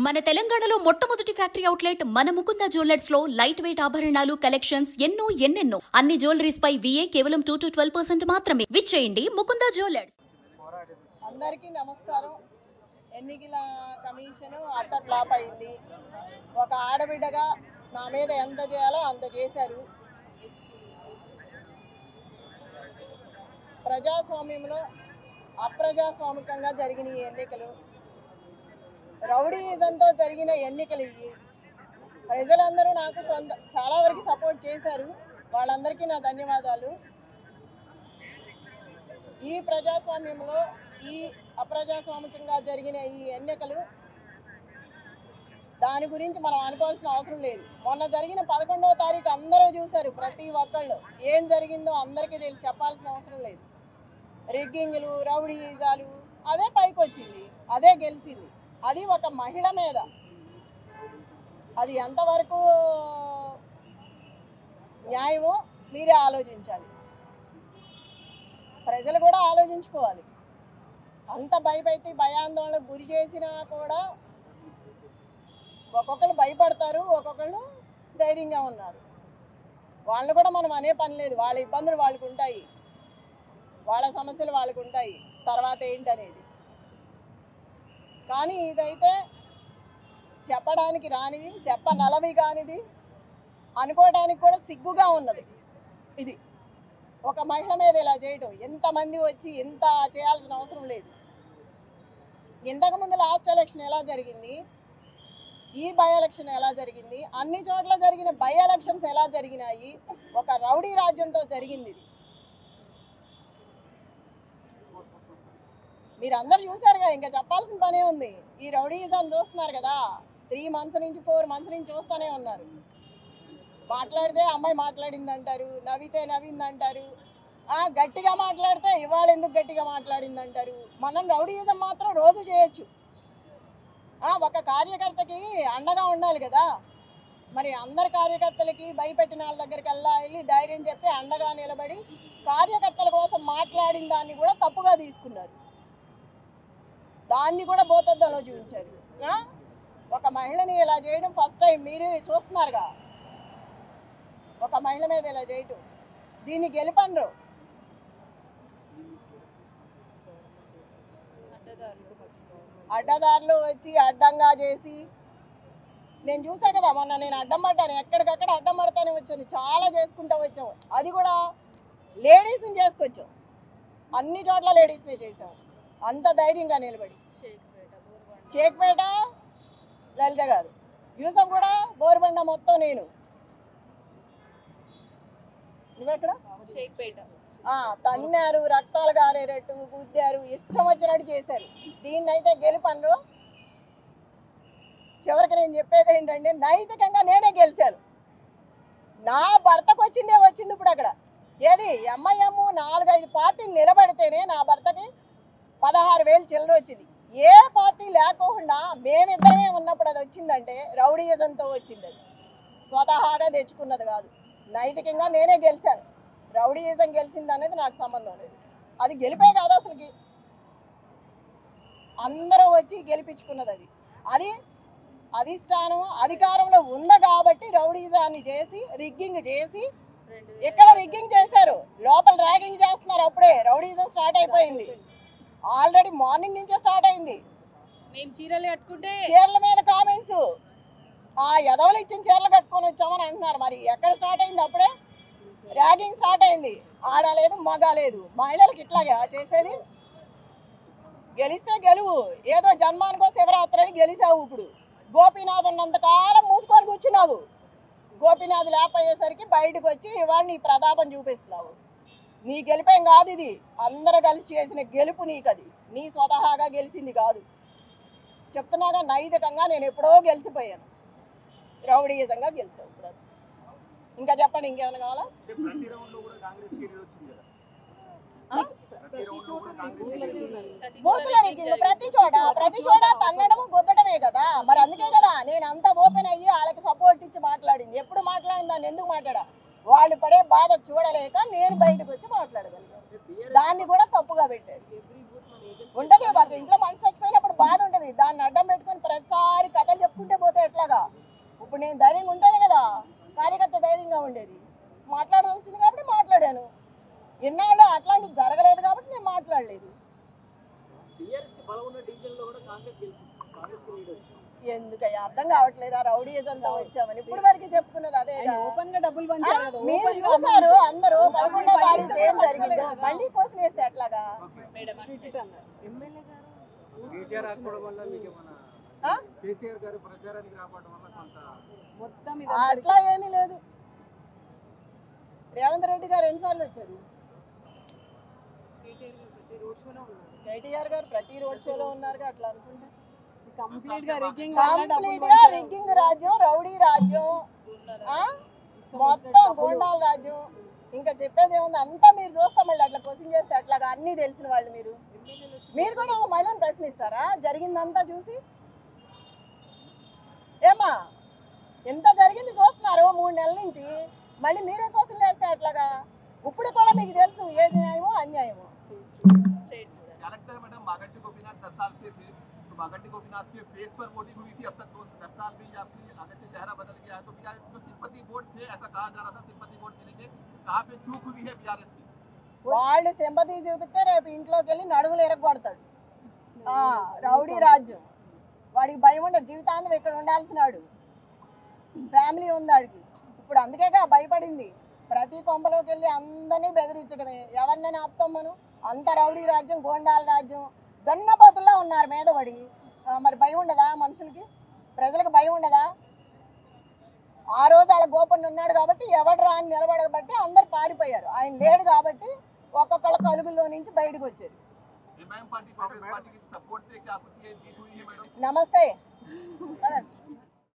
మన తెలంగాణలో మొట్టమొదటి ఫ్యాక్టరీ అవుట్లెట్ మన ముకుంద జ్యువెలర్స్ లో లైట్ వెయిట్ ఆభరణాలు కలెక్షన్స్ ఎన్నెన్నో అన్ని జ్యువెలరీస్ పై VA కేవలం 2 to 12% మాత్రమే. విచ్చేయండి ముకుంద జ్యువెలర్స్. అందరికీ నమస్కారం. ఎన్నికల కమిషన్ అట్టర్ ఫ్లాప్ అయింది. ఒక ఆడబిడ్డగా నా మీద ఎంత చేయాలో అంత చేశారు. ప్రజాస్వామ్యంలో అప్రజాస్వామికంగా జరిగిన ఈ ఎన్నికలు, రౌడీయిజంతో జరిగిన ఎన్నికలు ఇవి. ప్రజలందరూ నాకు చాలా వరకు సపోర్ట్ చేశారు. వాళ్ళందరికీ నా ధన్యవాదాలు. ఈ ప్రజాస్వామ్యంలో ఈ అప్రజాస్వామికంగా జరిగిన ఈ ఎన్నికలు దాని గురించి మనం అనుకోవాల్సిన అవసరం లేదు. మొన్న జరిగిన 11వ తారీఖు అందరూ చూశారు. ప్రతి ఒక్కళ్ళు ఏం జరిగిందో అందరికీ తెలిసి చెప్పాల్సిన అవసరం లేదు. రిగ్గింగ్లు, రౌడీయిజాలు అదే పైకి వచ్చింది, అదే గెలిచింది. అది ఒక మహిళ మీద. అది ఎంతవరకు న్యాయమో మీరే ఆలోచించాలి. ప్రజలు కూడా ఆలోచించుకోవాలి. అంత భయపెట్టి భయాందోళనకు గురి చేసినా కూడా ఒక్కొక్కరు భయపడతారు, ఒక్కొక్కళ్ళు ధైర్యంగా ఉన్నారు. వాళ్ళు కూడా మనం అనే పని లేదు. వాళ్ళ ఇబ్బందులు వాళ్ళకు ఉంటాయి, వాళ్ళ సమస్యలు వాళ్ళకు ఉంటాయి. తర్వాత ఏంటనేది కానీ ఇదైతే చెప్పడానికి రానిది, చెప్పనలవి కానిది, అనుకోవడానికి కూడా సిగ్గుగా ఉన్నది. ఇది ఒక మహిళ మీద ఇలా చేయటం ఎంతమంది వచ్చి ఎంత చేయాల్సిన అవసరం లేదు. ఇంతకుముందు లాస్ట్ ఎలక్షన్ ఎలా జరిగింది, ఈ బై ఎలక్షన్ ఎలా జరిగింది, అన్ని చోట్ల జరిగిన బై ఎలక్షన్స్ ఎలా జరిగినాయి, ఒక రౌడీ రాజ్యంతో జరిగింది. ఇది మీరు అందరు చూసారుగా, ఇంకా చెప్పాల్సిన పనే ఉంది. ఈ రౌడీయిజం చూస్తున్నారు కదా, 3 months నుంచి 4 months నుంచి చూస్తూనే ఉన్నారు. మాట్లాడితే అమ్మాయి మాట్లాడింది అంటారు, నవ్వితే నవ్వింది అంటారు, గట్టిగా మాట్లాడితే ఇవాళ ఎందుకు గట్టిగా మాట్లాడింది అంటారు. మనం రౌడీయిజం మాత్రం రోజు చేయొచ్చు. ఒక కార్యకర్తకి అండగా ఉండాలి కదా. మరి అందరు కార్యకర్తలకి భయపెట్టిన వాళ్ళ దగ్గరికి వెళ్ళి ధైర్యం చెప్పి అండగా నిలబడి కార్యకర్తల కోసం మాట్లాడిన దాన్ని కూడా తప్పుగా తీసుకున్నారు. దాన్ని కూడా భూతద్దంలో చూపించారు. ఒక మహిళని ఇలా చేయడం ఫస్ట్ టైం మీరు చూస్తున్నారుగా. ఒక మహిళ మీద ఇలా చేయటం, దీన్ని గెలుపండ్రు. అడ్డదారులు వచ్చి అడ్డంగా చేసి నేను చూసా కదా. మొన్న నేను అడ్డం పడ్డాను, ఎక్కడికక్కడ అడ్డం పడతానే వచ్చాను. చాలా చేసుకుంటూ వచ్చాము. అది కూడా లేడీస్ని చేసుకొచ్చాం. అన్ని చోట్ల లేడీస్నే చేసాం. అంత ధైర్యంగా నిలబడి షేక్పేట లలిత గారు, యూసఫ్ కూడా బోర్బండ మొత్తం నేను. నువ్వెక్కడ తన్నారు, రక్తాలు గారేటట్టు గుద్దారు, ఇష్టం వచ్చినట్టు చేశారు. దీన్నైతే గెలుపన్ను. చివరికి నేను చెప్పేది ఏంటంటే, నైతికంగా నేనే గెలిచాను. నా భర్తకు వచ్చింది ఇప్పుడు అక్కడ. ఏది MIM 4-5 పార్టీలు నిలబడితేనే నా భర్తకి 16,000 చిల్లర వచ్చింది. ఏ పార్టీ లేకుండా మేమిద్దరమే ఉన్నప్పుడు అది వచ్చిందంటే రౌడీయిజంతో వచ్చింది. అది స్వతహాగా తెచ్చుకున్నది కాదు. నైతికంగా నేనే గెలిచాను. రౌడీయిజం గెలిచింది అనేది నాకు సంబంధం లేదు. అది గెలిపే కాదు అసలుకి. అందరూ వచ్చి గెలిపించుకున్నది. అది అధిష్టానం అధికారంలో ఉంది కాబట్టి రౌడీయిజాన్ని చేసి రిగ్గింగ్ చేసి, ఇక్కడ రిగ్గింగ్ చేశారు, లోపల ర్యాగింగ్ చేస్తున్నారు. అప్పుడే రౌడీయిజం స్టార్ట్ అయిపోయింది. ఆల్రెడీ మార్నింగ్ నుంచే స్టార్ట్ అయింది. మేము చీరలు కట్టుకుంటే చీరల మీద కామెంట్స్, ఎదవలు ఇచ్చిన చీరలు కట్టుకొని వచ్చామని అంటున్నారు. మరి ఎక్కడ స్టార్ట్ అయింది? అప్పుడే ర్యాగింగ్ స్టార్ట్ అయింది. ఆడలేదు, మగ లేదు. మహిళలకు ఇట్లాగే చేసేది. గెలిస్తే గెలువు, ఏదో జన్మానికో శివరాత్రి అని గెలిచావు. ఇప్పుడు గోపీనాథ్ ఉన్నంతకాలం మూసుకొని కూర్చున్నావు. గోపీనాథ్ లేకపోయేసరికి బయటకు వచ్చి ఇవాళ నీ ప్రతాపం చూపిస్తున్నావు. నీ గెలిపేం కాదు ఇది. అందరూ కలిసి చేసిన గెలుపు నీకు. అది నీ స్వతహాగా గెలిచింది కాదు. చెప్తున్నాగా, నైతికంగా నేను ఎప్పుడో గెలిచిపోయాను. రౌడీయిజంగా గెలిచావు. ఇప్పుడు ఇంకా చెప్పండి, ఇంకేమైనా కావాలా? బూతుల రిగ్గింగ్ ప్రతి చోట తన్నడము గుద్దడమే కదా. మరి అందుకే కదా నేను అంతా ఓపెన్ అయ్యి వాళ్ళకి సపోర్ట్ ఇచ్చి మాట్లాడింది. ఎప్పుడు మాట్లాడిన దాన్ని ఎందుకు మాట్లాడా? వాళ్ళు పడే బాధ చూడలేక నేను బయటకు వచ్చి మాట్లాడగలిగాను. దాన్ని కూడా తప్పుగా పెట్టారు. ఉంటుంది. వాళ్ళ ఇంట్లో మనసు చచ్చిపోయినప్పుడు బాధ ఉంటుంది. దాన్ని అడ్డం పెట్టుకుని ప్రతిసారి కథలు చెప్పుకుంటే పోతే ఎట్లాగా? ఇప్పుడు నేను ధైర్యంగా ఉంటాను కదా, కార్యకర్త ధైర్యంగా ఉండేది. మాట్లాడాల్సింది కాబట్టి మాట్లాడాను. ఎన్నాళ్ళు అట్లాంటిది జరగలేదు కాబట్టి నేను మాట్లాడలేదు. ఎందుకయ్యా అర్థం కావట్లేదా? రౌడీజంతో వచ్చామని ఇప్పుడు వరకు చెప్పుకున్నది అదే. ఓపెన్ గా డబ్బులు పంచారు. మీరు చూసారు అందరూ 11వ తారీఖు ఏం జరిగిందో. మళ్ళీ కోసం వేస్తే ఎట్లాగా? అట్లా ఏమీ లేదు. రేవంత్ రెడ్డి గారు ఎన్నిసార్లు వచ్చారు? కేటీఆర్ గారు ప్రతి రోడ్ షోలో ఉన్నారు. అట్లా అనుకుంటే కంప్లీట్ గా రిగ్గింగ్ రాజ్యం, రౌడీ రాజ్యం, మొత్తం గోండాల రాజ్యం. ఇంకా చెప్పేది ఏముంది? అంతా మీరు చూస్తాం. మళ్ళీ అట్లా క్వశ్చన్ చేస్తే అట్లాగా అన్ని తెలిసిన వాళ్ళు మీరు కూడా ఒక మహిళను ప్రశ్నిస్తారా జరిగిందంతా చూసి? ఏమా ఎంత జరిగింది చూస్తున్నారు 3 నెలల నుంచి, మళ్ళీ మీరే క్వశ్చన్ వేస్తే అట్లాగా? ఇప్పుడు కూడా మీకు తెలుసు ఏది న్యాయమో అన్యాయమో. मागंटी गोपीनाथ के फेस पर वोटिंग हुई थी। अब तक 10 साल में या फिर अगर से चेहरा बदल गया है तो बीआरएस जो सिंपैथी वोट थे, ऐसा कहा जा रहा था सिंपैथी वोट मिलेंगे, कहां पे चूक हुई है बीआरएस की? వాళ్ళు సింపతి చూపిస్తే రేపు ఇంట్లోకి వెళ్ళి నడుములు ఎరగొడతాడు. రౌడీ రాజ్యం. వాడికి భయం ఉండదు, జీవితాంతం ఇక్కడ ఉండాల్సినాడు. ఫ్యామిలీ ఉంది వాడికి. ఇప్పుడు అందుకేగా భయపడింది. ప్రతి కొంపలోకి వెళ్ళి అందరినీ బెదిరించడమే. ఎవరినైనా ఆపుతాం మనం? అంత రౌడీ రాజ్యం, గోండాల రాజ్యం. దన్నపోతుల్లో ఉన్నారు మీద పడి. మరి భయం ఉండదా మనుషులకి? ప్రజలకు భయం ఉండదా? ఆ రోజు వాళ్ళ గోపన్న ఉన్నాడు కాబట్టి ఎవడు రా అని నిలబడబట్టి అందరు పారిపోయారు. ఆయన లేడు కాబట్టి ఒక్కొక్కళ్ళ కలుగుల్లో నుంచి బయటకు వచ్చారు. నమస్తే.